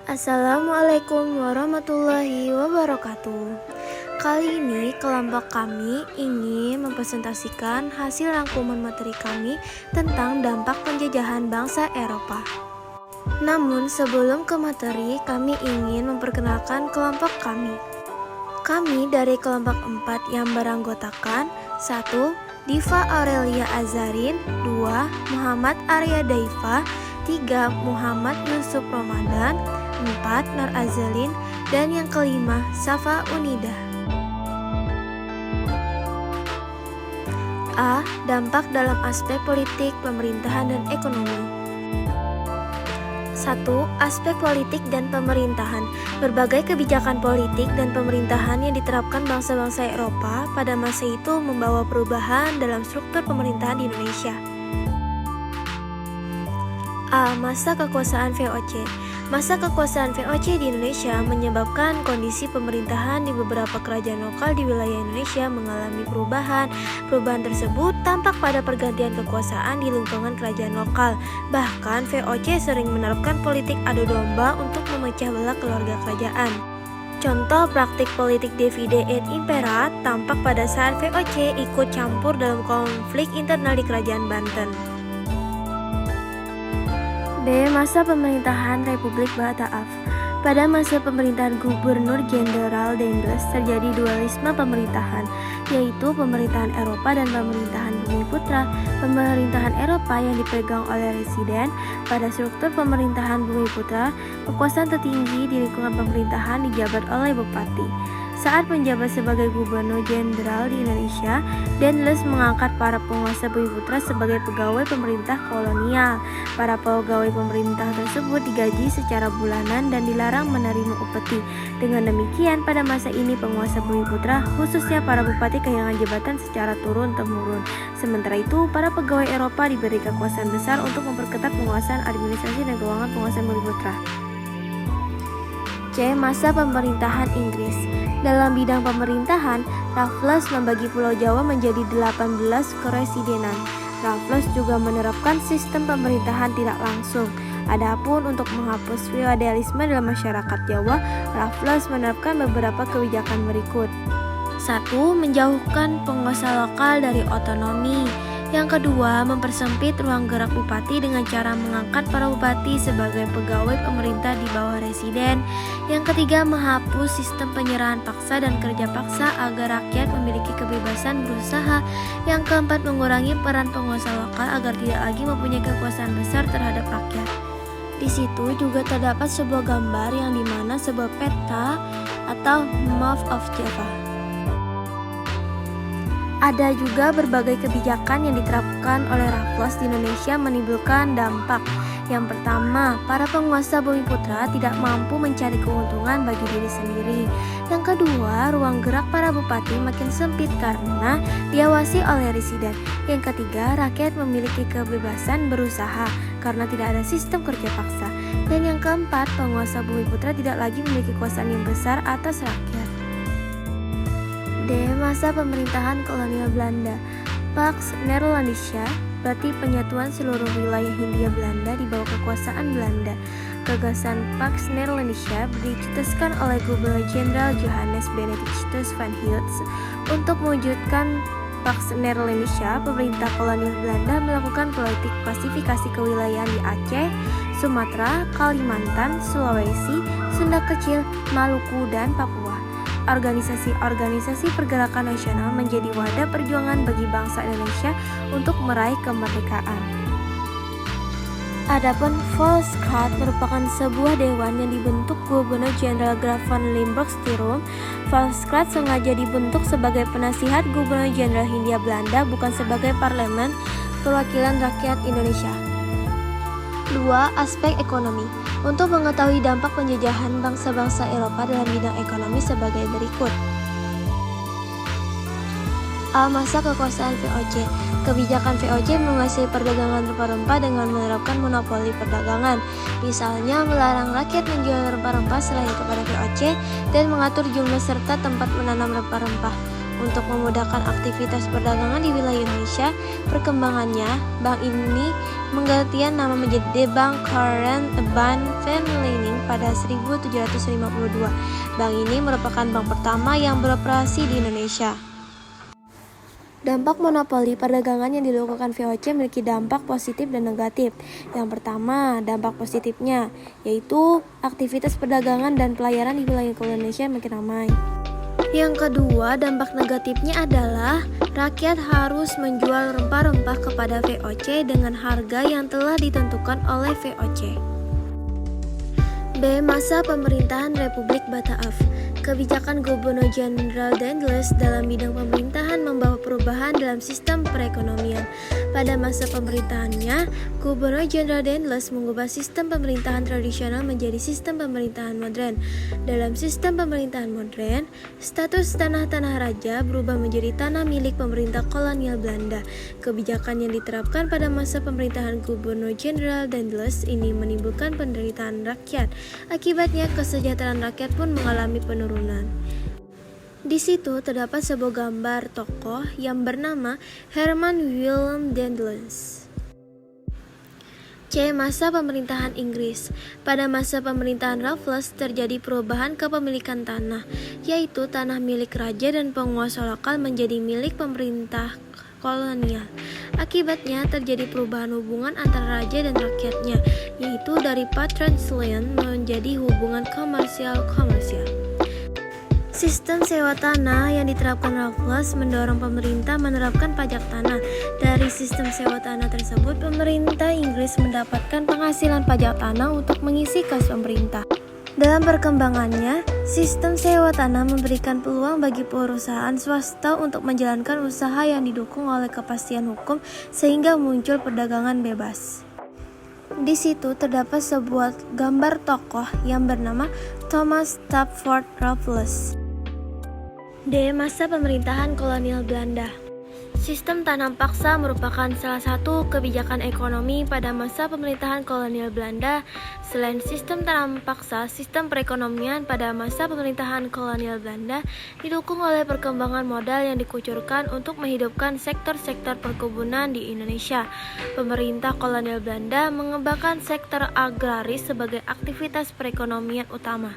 Assalamualaikum warahmatullahi wabarakatuh. Kali ini kelompok kami ingin mempresentasikan hasil rangkuman materi kami tentang dampak penjajahan bangsa Eropa. Namun sebelum ke materi, kami ingin memperkenalkan kelompok kami. Kami dari kelompok 4 yang beranggotakan 1. Diva Aurelia Azarin, 2. Muhammad Arya Daifa, 3. Muhammad Yusuf Ramadan, 4. Nur Azalin, dan yang kelima Safa Unida. A. Dampak dalam aspek politik, pemerintahan, dan ekonomi. 1. Aspek politik dan pemerintahan. Berbagai kebijakan politik dan pemerintahan yang diterapkan bangsa-bangsa Eropa pada masa itu membawa perubahan dalam struktur pemerintahan di Indonesia. A. Masa kekuasaan VOC. Masa kekuasaan VOC di Indonesia menyebabkan kondisi pemerintahan di beberapa kerajaan lokal di wilayah Indonesia mengalami perubahan. Perubahan tersebut tampak pada pergantian kekuasaan di lingkungan kerajaan lokal. Bahkan VOC sering menerapkan politik adu domba untuk memecah belah keluarga kerajaan. Contoh praktik politik divide et impera tampak pada saat VOC ikut campur dalam konflik internal di kerajaan Banten. B. Masa pemerintahan Republik Bataaf. Pada masa pemerintahan Gubernur Jenderal Dendels terjadi dualisme pemerintahan, yaitu pemerintahan Eropa dan pemerintahan Bumiputra. Pemerintahan Eropa yang dipegang oleh residen. Pada struktur pemerintahan Bumiputra, kekuasaan tertinggi di lingkungan pemerintahan dijabat oleh Bupati. Saat menjabat sebagai Gubernur Jenderal di Indonesia, Dendels mengangkat para penguasa Bumiputra sebagai pegawai pemerintah kolonial. Para pegawai pemerintah tersebut digaji secara bulanan dan dilarang menerima upeti. Dengan demikian, pada masa ini penguasa Bumiputra, khususnya para bupati, kehilangan jabatan secara turun-temurun. Sementara itu, para pegawai Eropa diberi kekuasaan besar untuk memperketat penguasaan administrasi dan keuangan penguasa Bumiputra. C. Masa pemerintahan Inggris. Dalam bidang pemerintahan, Raffles membagi Pulau Jawa menjadi 18 keresidenan. Raffles juga menerapkan sistem pemerintahan tidak langsung. Adapun untuk menghapus feodalisme dalam masyarakat Jawa, Raffles menerapkan beberapa kebijakan berikut. 1. Menjauhkan penguasa lokal dari otonomi. Yang kedua, mempersempit ruang gerak bupati dengan cara mengangkat para bupati sebagai pegawai pemerintah di bawah residen. Yang ketiga, menghapus sistem penyerahan paksa dan kerja paksa agar rakyat memiliki kebebasan berusaha. Yang keempat, mengurangi peran penguasa lokal agar tidak lagi mempunyai kekuasaan besar terhadap rakyat. Di situ juga terdapat sebuah gambar yang dimana sebuah peta atau map of Java. Ada juga berbagai kebijakan yang diterapkan oleh Raffles di Indonesia menimbulkan dampak. Yang pertama, para penguasa Bumiputra tidak mampu mencari keuntungan bagi diri sendiri. Yang kedua, ruang gerak para bupati makin sempit karena diawasi oleh residen. Yang ketiga, rakyat memiliki kebebasan berusaha karena tidak ada sistem kerja paksa. Dan yang keempat, penguasa Bumiputra tidak lagi memiliki kekuasaan yang besar atas rakyat. D. Masa pemerintahan kolonial Belanda. Pax Neerlandische berarti penyatuan seluruh wilayah Hindia Belanda di bawah kekuasaan Belanda. Gagasan Pax Neerlandische dicetuskan oleh Gubernur Jenderal Johannes Benedictus van Hilst. Untuk mewujudkan Pax Neerlandische, pemerintah kolonial Belanda melakukan politik pasifikasi kewilayahan di Aceh, Sumatera, Kalimantan, Sulawesi, Sunda Kecil, Maluku, dan Papua. Organisasi-organisasi pergerakan nasional menjadi wadah perjuangan bagi bangsa Indonesia untuk meraih kemerdekaan. Adapun Volksraad merupakan sebuah dewan yang dibentuk Gubernur Jenderal Graaf van Limburg-Stirum. Volksraad sengaja dibentuk sebagai penasihat Gubernur Jenderal Hindia Belanda, bukan sebagai parlemen perwakilan rakyat Indonesia. 2. Aspek ekonomi. Untuk mengetahui dampak penjajahan bangsa-bangsa Eropa dalam bidang ekonomi sebagai berikut. A. Masa kekuasaan VOC. Kebijakan VOC menguasai perdagangan rempah-rempah dengan menerapkan monopoli perdagangan. Misalnya melarang rakyat menjual rempah-rempah selain kepada VOC dan mengatur jumlah serta tempat menanam rempah-rempah. Untuk memudahkan aktivitas perdagangan di wilayah Indonesia, perkembangannya, bank ini menggantikan nama menjadi Bank Current Account van Lening pada 1752. Bank ini merupakan bank pertama yang beroperasi di Indonesia. Dampak monopoli perdagangan yang dilakukan VOC memiliki dampak positif dan negatif. Yang pertama, dampak positifnya, yaitu aktivitas perdagangan dan pelayaran di wilayah Indonesia makin ramai. Yang kedua, dampak negatifnya adalah rakyat harus menjual rempah-rempah kepada VOC dengan harga yang telah ditentukan oleh VOC. B. Masa pemerintahan Republik Bataaf. Kebijakan Gubernur Jenderal Daendels dalam bidang pemerintahan membawa perubahan dalam sistem perekonomian. Pada masa pemerintahannya, Gubernur Jenderal Daendels mengubah sistem pemerintahan tradisional menjadi sistem pemerintahan modern. Dalam sistem pemerintahan modern, status tanah-tanah raja berubah menjadi tanah milik pemerintah kolonial Belanda. Kebijakan yang diterapkan pada masa pemerintahan Gubernur Jenderal Daendels ini menimbulkan penderitaan rakyat. Akibatnya, kesejahteraan rakyat pun mengalami penurunan. Di situ terdapat sebuah gambar tokoh yang bernama Herman Willem Daendels. C. Masa pemerintahan Inggris. Pada masa pemerintahan Raffles terjadi perubahan kepemilikan tanah, yaitu tanah milik raja dan penguasa lokal menjadi milik pemerintah kolonial. Akibatnya terjadi perubahan hubungan antara raja dan rakyatnya, yaitu dari patrilineal menjadi hubungan komersial. Sistem sewa tanah yang diterapkan Raffles mendorong pemerintah menerapkan pajak tanah. Dari sistem sewa tanah tersebut, pemerintah Inggris mendapatkan penghasilan pajak tanah untuk mengisi kas pemerintah. Dalam perkembangannya, sistem sewa tanah memberikan peluang bagi perusahaan swasta untuk menjalankan usaha yang didukung oleh kepastian hukum sehingga muncul perdagangan bebas. Di situ terdapat sebuah gambar tokoh yang bernama Thomas Stafford Raffles. D. Masa pemerintahan kolonial Belanda. Sistem tanam paksa merupakan salah satu kebijakan ekonomi pada masa pemerintahan kolonial Belanda. Selain sistem tanam paksa, sistem perekonomian pada masa pemerintahan kolonial Belanda didukung oleh perkembangan modal yang dikucurkan untuk menghidupkan sektor-sektor perkebunan di Indonesia. Pemerintah kolonial Belanda mengembangkan sektor agraris sebagai aktivitas perekonomian utama.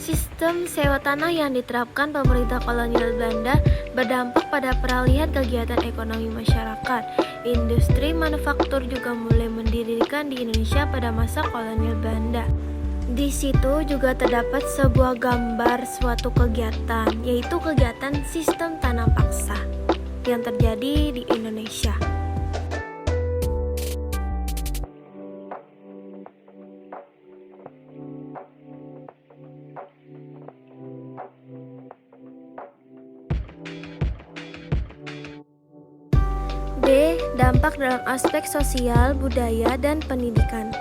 Sistem sewa tanah yang diterapkan pemerintah kolonial Belanda berdampak pada peralihan kegiatan ekonomi masyarakat. Industri manufaktur juga mulai mendirikan di Indonesia pada masa kolonial Belanda. Di situ juga terdapat sebuah gambar suatu kegiatan, yaitu kegiatan sistem tanam paksa yang terjadi di Indonesia. B. Dampak dalam aspek sosial, budaya, dan pendidikan.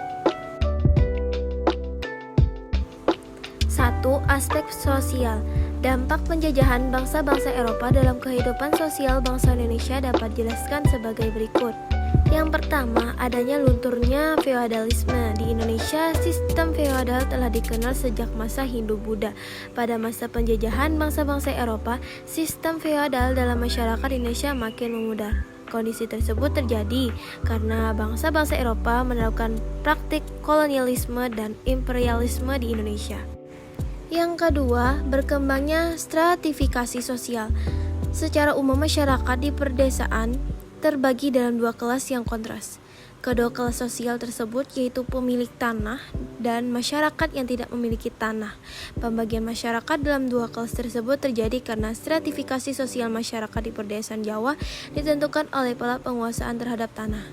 1. Aspek sosial. Dampak penjajahan bangsa-bangsa Eropa dalam kehidupan sosial bangsa Indonesia dapat dijelaskan sebagai berikut. Yang pertama, adanya lunturnya feodalisme. Di Indonesia, sistem feodal telah dikenal sejak masa Hindu-Buddha. Pada masa penjajahan bangsa-bangsa Eropa, sistem feodal dalam masyarakat Indonesia makin memudar. Kondisi tersebut terjadi karena bangsa-bangsa Eropa menerapkan praktik kolonialisme dan imperialisme di Indonesia. Yang kedua, berkembangnya stratifikasi sosial. Secara umum masyarakat di perdesaan terbagi dalam dua kelas yang kontras. Kedua kelas sosial tersebut yaitu pemilik tanah dan masyarakat yang tidak memiliki tanah. Pembagian masyarakat dalam dua kelas tersebut terjadi karena stratifikasi sosial masyarakat di perdesaan Jawa ditentukan oleh pola penguasaan terhadap tanah.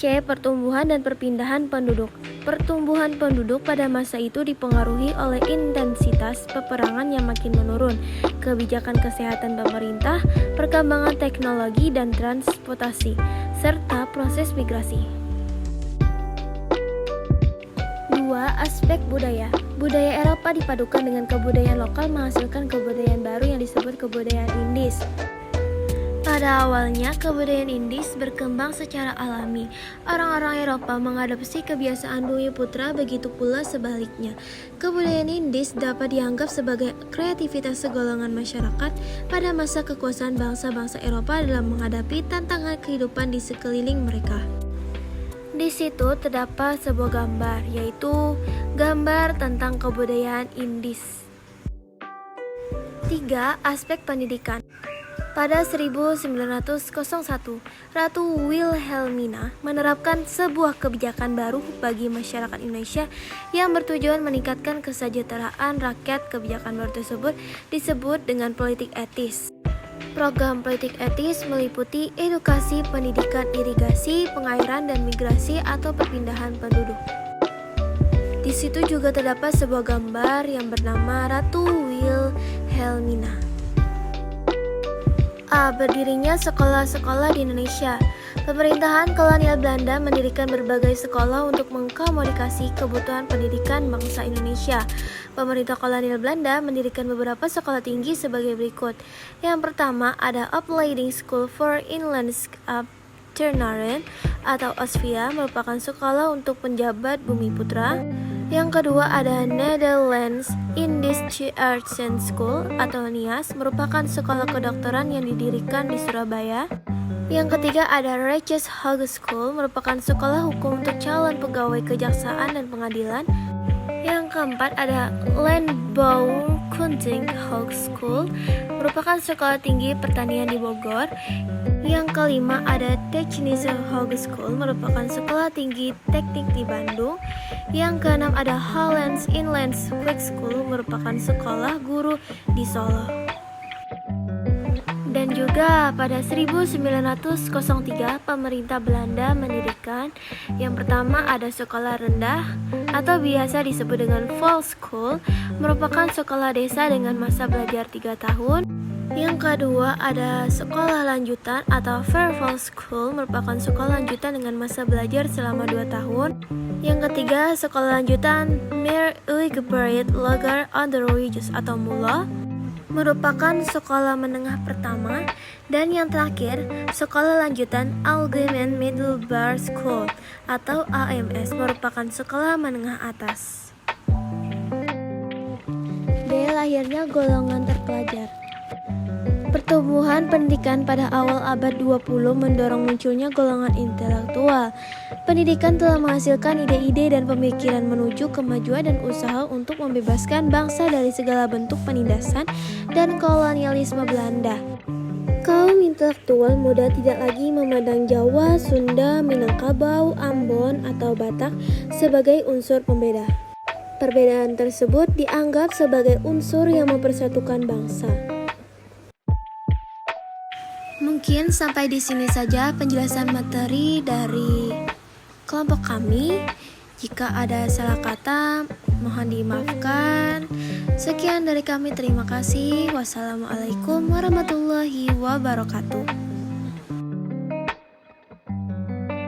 C. Pertumbuhan dan perpindahan penduduk. Pertumbuhan penduduk pada masa itu dipengaruhi oleh intensitas peperangan yang makin menurun, kebijakan kesehatan pemerintah, perkembangan teknologi dan transportasi, serta proses migrasi. 2. Aspek budaya. Budaya Eropa dipadukan dengan kebudayaan lokal menghasilkan kebudayaan baru yang disebut kebudayaan Indis. Pada Pada awalnya, kebudayaan Indis berkembang secara alami. Orang-orang Eropa mengadopsi kebiasaan Bumiputra, begitu pula sebaliknya. Kebudayaan Indis dapat dianggap sebagai kreativitas segolongan masyarakat pada masa kekuasaan bangsa-bangsa Eropa dalam menghadapi tantangan kehidupan di sekeliling mereka. Di situ terdapat sebuah gambar, yaitu gambar tentang kebudayaan Indis. 3. Aspek pendidikan. Pada 1901, Ratu Wilhelmina menerapkan sebuah kebijakan baru bagi masyarakat Indonesia yang bertujuan meningkatkan kesejahteraan rakyat. Kebijakan baru tersebut disebut dengan politik etis. Program politik etis meliputi edukasi, pendidikan, irigasi, pengairan, dan migrasi atau perpindahan penduduk. Di situ juga terdapat sebuah gambar yang bernama Ratu Wilhelmina. Berdirinya sekolah-sekolah di Indonesia. Pemerintahan kolonial Belanda mendirikan berbagai sekolah untuk mengakomodasi kebutuhan pendidikan bangsa Indonesia. Pemerintah kolonial Belanda mendirikan beberapa sekolah tinggi sebagai berikut. Yang pertama ada Opleiding School for Inlandsambtenaren atau OSVIA, merupakan sekolah untuk penjabat Bumiputra. Yang kedua ada Netherlands Indische Artsen School atau NIAS, merupakan sekolah kedokteran yang didirikan di Surabaya. Yang ketiga ada Reches Hogeschool, merupakan sekolah hukum untuk calon pegawai kejaksaan dan pengadilan. Yang keempat ada Landbouwkundige Hogeschool, merupakan sekolah tinggi pertanian di Bogor. Yang kelima ada Technische Hogeschool, merupakan sekolah tinggi teknik di Bandung. Yang keenam ada Hollands Inland School, merupakan sekolah guru di Solo. Dan juga pada 1903 pemerintah Belanda mendirikan yang pertama ada sekolah rendah atau biasa disebut dengan Volkschool, merupakan sekolah desa dengan masa belajar 3 tahun. Yang kedua ada sekolah lanjutan atau Vervolkschool, merupakan sekolah lanjutan dengan masa belajar selama 2 tahun. Yang ketiga sekolah lanjutan Meer Uitgebreid Lager Onderwijs atau MULO, merupakan sekolah menengah pertama. Dan yang terakhir sekolah lanjutan Algemeen Middelbare School atau AMS, merupakan sekolah menengah atas. D. Lahirnya golongan terpelajar. Pertumbuhan pendidikan pada awal abad 20 mendorong munculnya golongan intelektual. Pendidikan telah menghasilkan ide-ide dan pemikiran menuju kemajuan dan usaha untuk membebaskan bangsa dari segala bentuk penindasan dan kolonialisme Belanda. Kaum intelektual muda tidak lagi memandang Jawa, Sunda, Minangkabau, Ambon, atau Batak sebagai unsur pembeda. Perbedaan tersebut dianggap sebagai unsur yang mempersatukan bangsa. Mungkin sampai di sini saja penjelasan materi dari kelompok kami. Jika ada salah kata, mohon dimaafkan. Sekian dari kami, terima kasih. Wassalamualaikum warahmatullahi wabarakatuh.